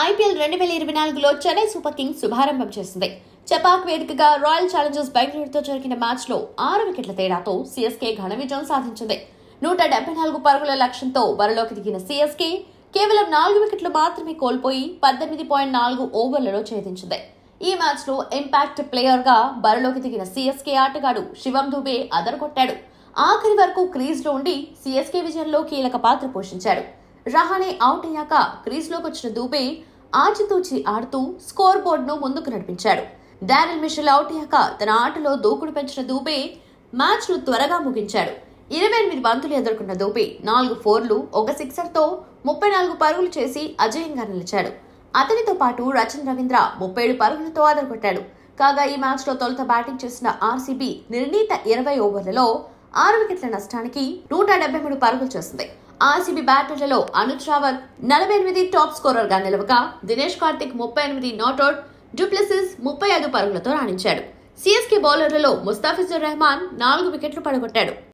IPL 2024లో Chennai super Kings శుభారంభం చేసింది. చెపాక్ వేదికగా royal Challengers బెంగళూరుతో జరిగిన మ్యాచ్లో 6 వికెట్ల తేడాతో సీఎస్కే ఘన విజయం సాధించింది. 174 పరుగుల లక్ష్యంతో బరిలోకి దిగిన సీఎస్కే కేవలం 4 వికెట్లు మాత్రమే కోల్పోయి 18.4 ఓవర్లలో ఛేదించింది. ఈ మ్యాచ్లో ఇంపాక్ట్ ప్లేయర్గా బరిలోకి దిగిన సీఎస్కే ఆటగాడు శివం దుబే అదరగొట్టాడు. ఆఖరి వరకు క్రీజ్లో ఉండి సీఎస్కే విజయంలో కీలక పాత్ర పోషించాడు. రహానే అవుట్ అయ్యాక క్రీజ్లోకి వచ్చిన దుబే ఆచితూచి ఆడుతూ స్కోర్ బోర్డును ముందుకు నడిపించాడు. డారెల్ మిషెల్ అవుట్ అయ్యాక తన ఆటలో దూకుడు పెంచిన దుబే మ్యాచ్ను త్వరగా ముగించాడు. 28 బంతులు ఎదుర్కొన్న దుబే 4 ఫోర్లు, 1 సిక్సర్తో 34 పరుగులు చేసి అజేయంగా నిలిచాడు. అతనితో పాటు రచన్ రవీంద్ర 37 పరుగులతో అదరగొట్టాడు. కాగా ఈ మ్యాచ్లో తొలుత బ్యాటింగ్ చేసిన ఆర్సీబీ నిర్ణీత 20 ఓవర్లలో 6 వికెట్ల నష్టానికి 173 పరుగులు చేసింది. ఆర్సీబీ బ్యాటర్లలో అనుజ్ రావత్ 48 టాప్ స్కోరర్ గా నిలవగా దినేష్ కార్తిక్ 38 నాట్అవుట్, డూప్లెసిస్ 35 పరుగులతో రాణించాడు. సీఎస్కే బౌలర్లలో ముస్తాఫిజుర్ రెహమాన్ 4 వికెట్లు పడగొట్టాడు.